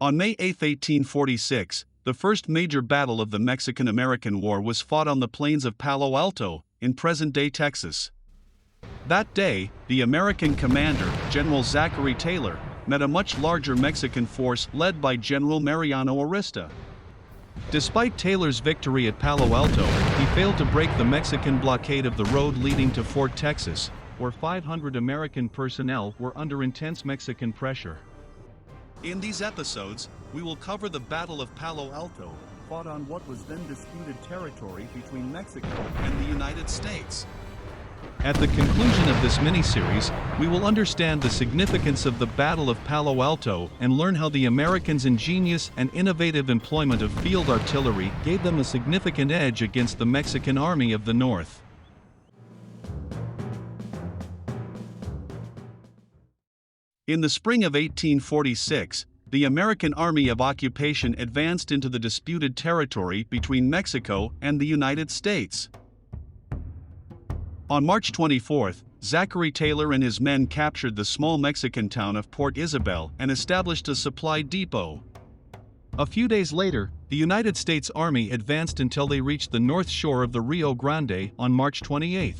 On May 8, 1846, the first major battle of the Mexican-American War was fought on the plains of Palo Alto, in present-day Texas. That day, the American commander, General Zachary Taylor, met a much larger Mexican force led by General Mariano Arista. Despite Taylor's victory at Palo Alto, he failed to break the Mexican blockade of the road leading to Fort Texas, where 500 American personnel were under intense Mexican pressure. In these episodes, we will cover the Battle of Palo Alto, fought on what was then disputed territory between Mexico and the United States. At the conclusion of this mini-series, we will understand the significance of the Battle of Palo Alto and learn how the Americans' ingenious and innovative employment of field artillery gave them a significant edge against the Mexican Army of the North. In the spring of 1846, the American Army of Occupation advanced into the disputed territory between Mexico and the United States. On March 24, Zachary Taylor and his men captured the small Mexican town of Port Isabel and established a supply depot. A few days later, the United States Army advanced until they reached the north shore of the Rio Grande on March 28.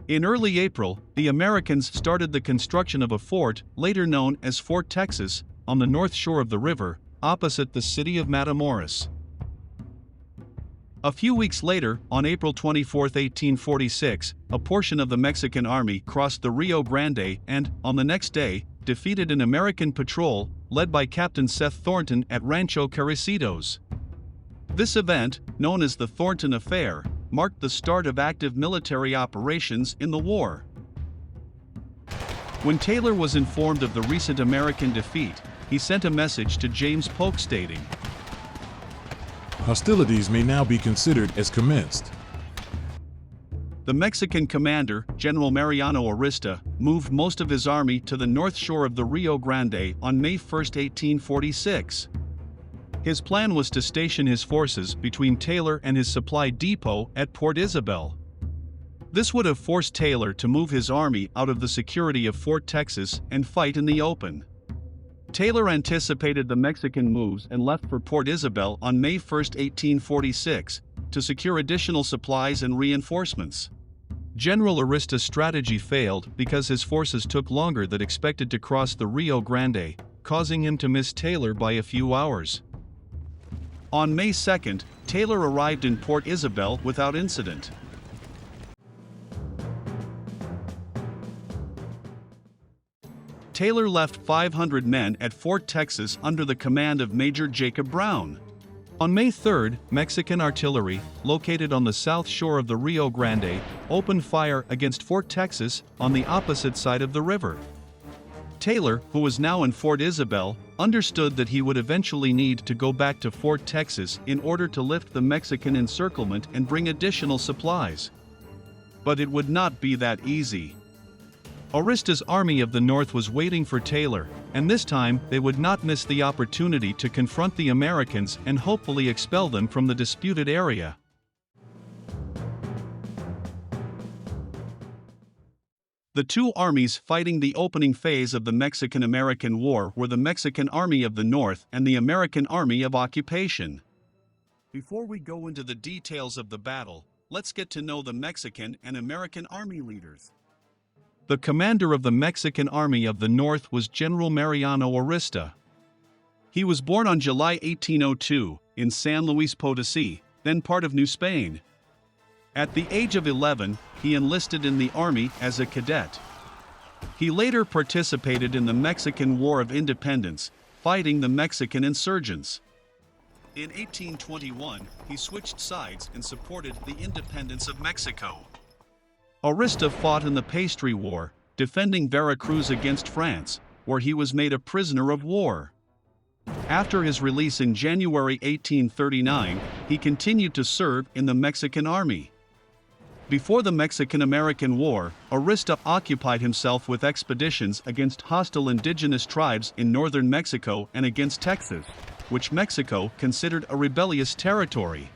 In early April, the Americans started the construction of a fort, later known as Fort Texas, on the north shore of the river, opposite the city of Matamoros. A few weeks later, on April 24, 1846, a portion of the Mexican army crossed the Rio Grande and, on the next day, defeated an American patrol, led by Captain Seth Thornton at Rancho Carricitos. This event, known as the Thornton Affair, marked the start of active military operations in the war. When Taylor was informed of the recent American defeat, he sent a message to James Polk stating, "Hostilities may now be considered as commenced." The Mexican commander, General Mariano Arista, moved most of his army to the north shore of the Rio Grande on May 1, 1846. His plan was to station his forces between Taylor and his supply depot at Port Isabel. This would have forced Taylor to move his army out of the security of Fort Texas and fight in the open. Taylor anticipated the Mexican moves and left for Port Isabel on May 1, 1846, to secure additional supplies and reinforcements. General Arista's strategy failed because his forces took longer than expected to cross the Rio Grande, causing him to miss Taylor by a few hours. On May 2, Taylor arrived in Port Isabel without incident. Taylor left 500 men at Fort Texas under the command of Major Jacob Brown. On May 3, Mexican artillery, located on the south shore of the Rio Grande, opened fire against Fort Texas on the opposite side of the river. Taylor, who was now in Fort Isabel, understood that he would eventually need to go back to Fort Texas in order to lift the Mexican encirclement and bring additional supplies. But it would not be that easy. Arista's Army of the North was waiting for Taylor, and this time they would not miss the opportunity to confront the Americans and hopefully expel them from the disputed area. The two armies fighting the opening phase of the Mexican-American War were the Mexican Army of the North and the American Army of Occupation. Before we go into the details of the battle, let's get to know the Mexican and American Army leaders. The commander of the Mexican Army of the North was General Mariano Arista. He was born on July 1802 in San Luis Potosí, then part of New Spain. At the age of 11, he enlisted in the army as a cadet. He later participated in the Mexican War of Independence, fighting the Mexican insurgents. In 1821, he switched sides and supported the independence of Mexico. Arista fought in the Pastry War, defending Veracruz against France, where he was made a prisoner of war. After his release in January 1839, he continued to serve in the Mexican Army. Before the Mexican-American War, Arista occupied himself with expeditions against hostile indigenous tribes in northern Mexico and against Texas, which Mexico considered a rebellious territory.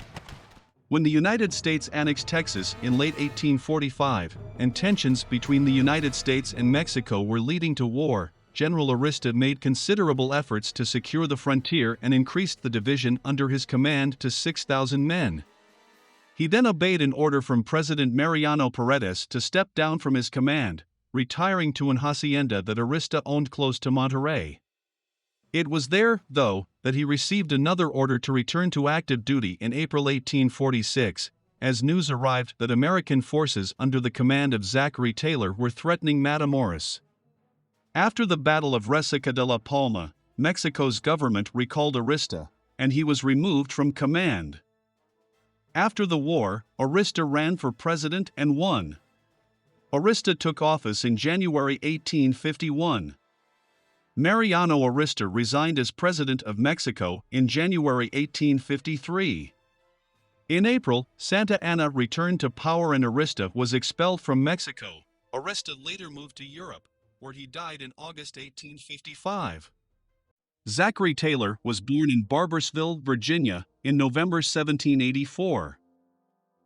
When the United States annexed Texas in late 1845, and tensions between the United States and Mexico were leading to war, General Arista made considerable efforts to secure the frontier and increased the division under his command to 6,000 men. He then obeyed an order from President Mariano Paredes to step down from his command, retiring to an hacienda that Arista owned close to Monterrey. It was there, though, that he received another order to return to active duty in April 1846, as news arrived that American forces under the command of Zachary Taylor were threatening Matamoros. After the Battle of Resaca de la Palma, Mexico's government recalled Arista, and he was removed from command. After the war, Arista ran for president and won. Arista took office in January 1851. Mariano Arista resigned as president of Mexico in January 1853. In April, Santa Anna returned to power and Arista was expelled from Mexico. Arista later moved to Europe, where he died in August 1855. Zachary Taylor was born in Barboursville, Virginia, in November 1784.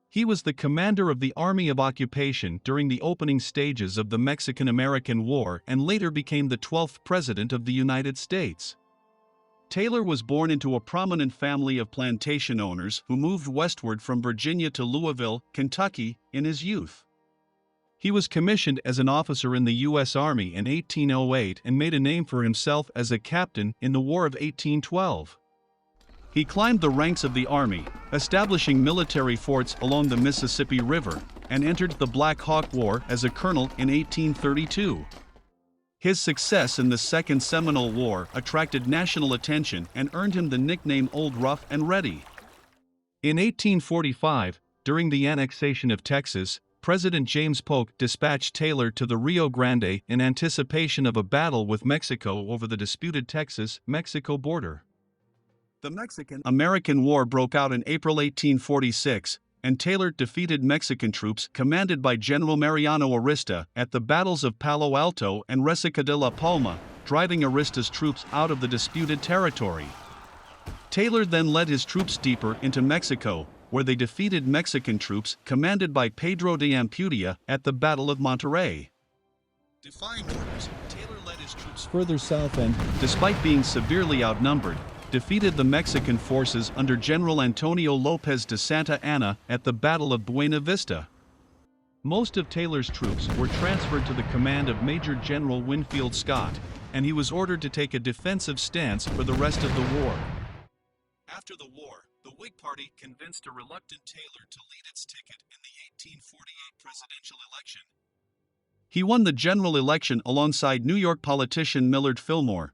He was the commander of the Army of Occupation during the opening stages of the Mexican-American War and later became the 12th President of the United States. Taylor was born into a prominent family of plantation owners who moved westward from Virginia to Louisville, Kentucky, in his youth. He was commissioned as an officer in the U.S. Army in 1808 and made a name for himself as a captain in the War of 1812. He climbed the ranks of the Army, establishing military forts along the Mississippi River, and entered the Black Hawk War as a colonel in 1832. His success in the Second Seminole War attracted national attention and earned him the nickname Old Rough and Ready. In 1845, during the annexation of Texas, President James Polk dispatched Taylor to the Rio Grande in anticipation of a battle with Mexico over the disputed Texas-Mexico border. The Mexican-American War broke out in April 1846, and Taylor defeated Mexican troops commanded by General Mariano Arista at the battles of Palo Alto and Resaca de la Palma, driving Arista's troops out of the disputed territory. Taylor then led his troops deeper into Mexico, where they defeated Mexican troops commanded by Pedro de Ampudia at the Battle of Monterrey. Defying orders, Taylor led his troops further south and, despite being severely outnumbered, defeated the Mexican forces under General Antonio Lopez de Santa Anna at the Battle of Buena Vista. Most of Taylor's troops were transferred to the command of Major General Winfield Scott, and he was ordered to take a defensive stance for the rest of the war. After the war, the Whig Party convinced a reluctant Taylor to lead its ticket in the 1848 presidential election. He won the general election alongside New York politician Millard Fillmore.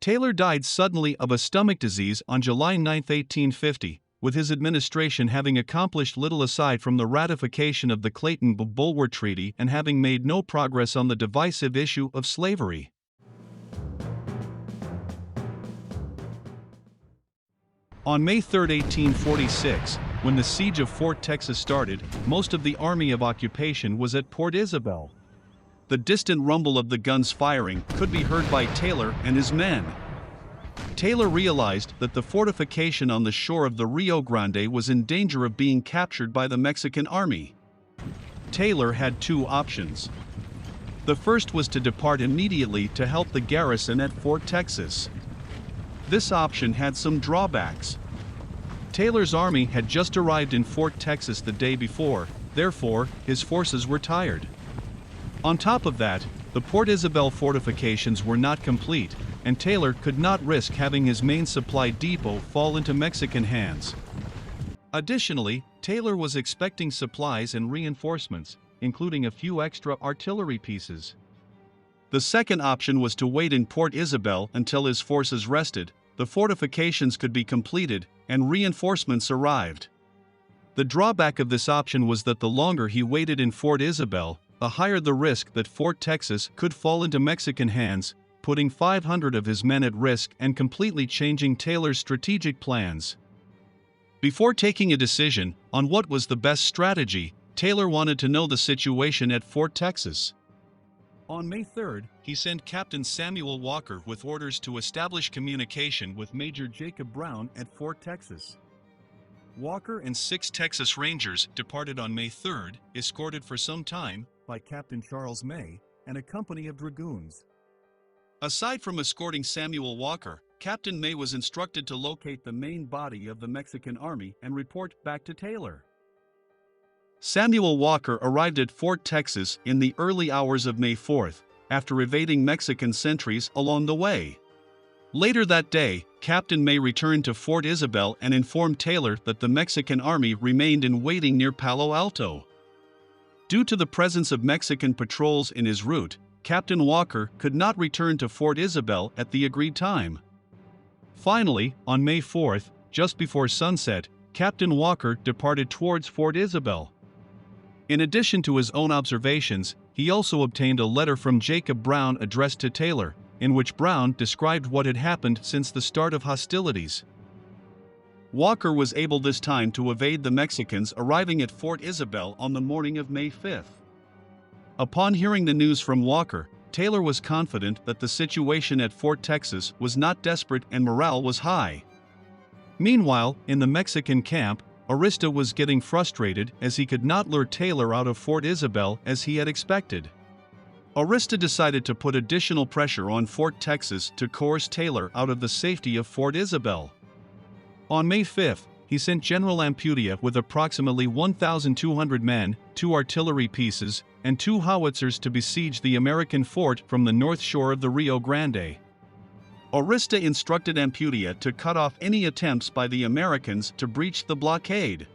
Taylor died suddenly of a stomach disease on July 9, 1850, with his administration having accomplished little aside from the ratification of the Clayton-Bulwer Treaty and having made no progress on the divisive issue of slavery. On May 3, 1846, when the siege of Fort Texas started, most of the Army of Occupation was at Port Isabel. The distant rumble of the guns firing could be heard by Taylor and his men. Taylor realized that the fortification on the shore of the Rio Grande was in danger of being captured by the Mexican army. Taylor had two options. The first was to depart immediately to help the garrison at Fort Texas. This option had some drawbacks. Taylor's army had just arrived in Fort Texas the day before, therefore, his forces were tired. On top of that, the Port Isabel fortifications were not complete, and Taylor could not risk having his main supply depot fall into Mexican hands. Additionally, Taylor was expecting supplies and reinforcements, including a few extra artillery pieces. The second option was to wait in Port Isabel until his forces rested, the fortifications could be completed, and reinforcements arrived. The drawback of this option was that the longer he waited in Fort Isabel, the higher the risk that Fort Texas could fall into Mexican hands, putting 500 of his men at risk and completely changing Taylor's strategic plans. Before taking a decision on what was the best strategy, Taylor wanted to know the situation at Fort Texas. On May 3rd, he sent Captain Samuel Walker with orders to establish communication with Major Jacob Brown at Fort Texas. Walker and 6 Texas Rangers departed on May 3rd, escorted for some time by Captain Charles May and a company of dragoons. Aside from escorting Samuel Walker, Captain May was instructed to locate the main body of the Mexican army and report back to Taylor. Samuel Walker arrived at Fort Texas in the early hours of May 4th, after evading Mexican sentries along the way. Later that day, Captain May returned to Fort Isabel and informed Taylor that the Mexican army remained in waiting near Palo Alto. Due to the presence of Mexican patrols in his route, Captain Walker could not return to Fort Isabel at the agreed time. Finally, on May 4th, just before sunset, Captain Walker departed towards Fort Isabel. In addition to his own observations, he also obtained a letter from Jacob Brown addressed to Taylor, in which Brown described what had happened since the start of hostilities. Walker was able this time to evade the Mexicans arriving at Fort Isabel on the morning of May 5th. Upon hearing the news from Walker, Taylor was confident that the situation at Fort Texas was not desperate and morale was high. Meanwhile, in the Mexican camp, Arista was getting frustrated as he could not lure Taylor out of Fort Isabel as he had expected. Arista decided to put additional pressure on Fort Texas to coerce Taylor out of the safety of Fort Isabel. On May 5th, he sent General Ampudia with approximately 1,200 men, 2 artillery pieces, and 2 howitzers to besiege the American fort from the north shore of the Rio Grande. Arista instructed Ampudia to cut off any attempts by the Americans to breach the blockade.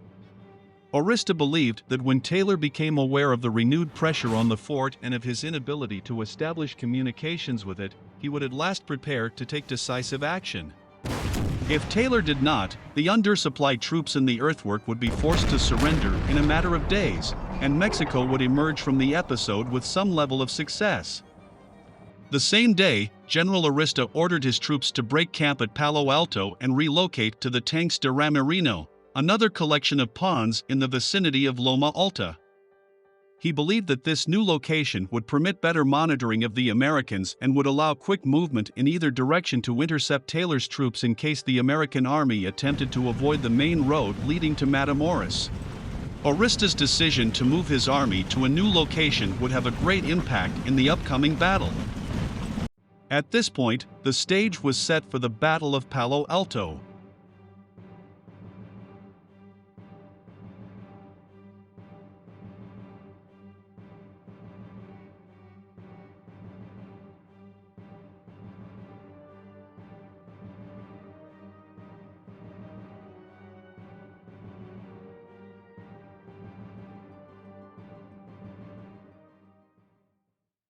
Arista believed that when Taylor became aware of the renewed pressure on the fort and of his inability to establish communications with it, he would at last prepare to take decisive action. If Taylor did not, the undersupplied troops in the earthwork would be forced to surrender in a matter of days, and Mexico would emerge from the episode with some level of success. The same day, General Arista ordered his troops to break camp at Palo Alto and relocate to the Tanques de Ramirino, another collection of ponds in the vicinity of Loma Alta. He believed that this new location would permit better monitoring of the Americans and would allow quick movement in either direction to intercept Taylor's troops in case the American army attempted to avoid the main road leading to Matamoros. Arista's decision to move his army to a new location would have a great impact in the upcoming battle. At this point, the stage was set for the Battle of Palo Alto.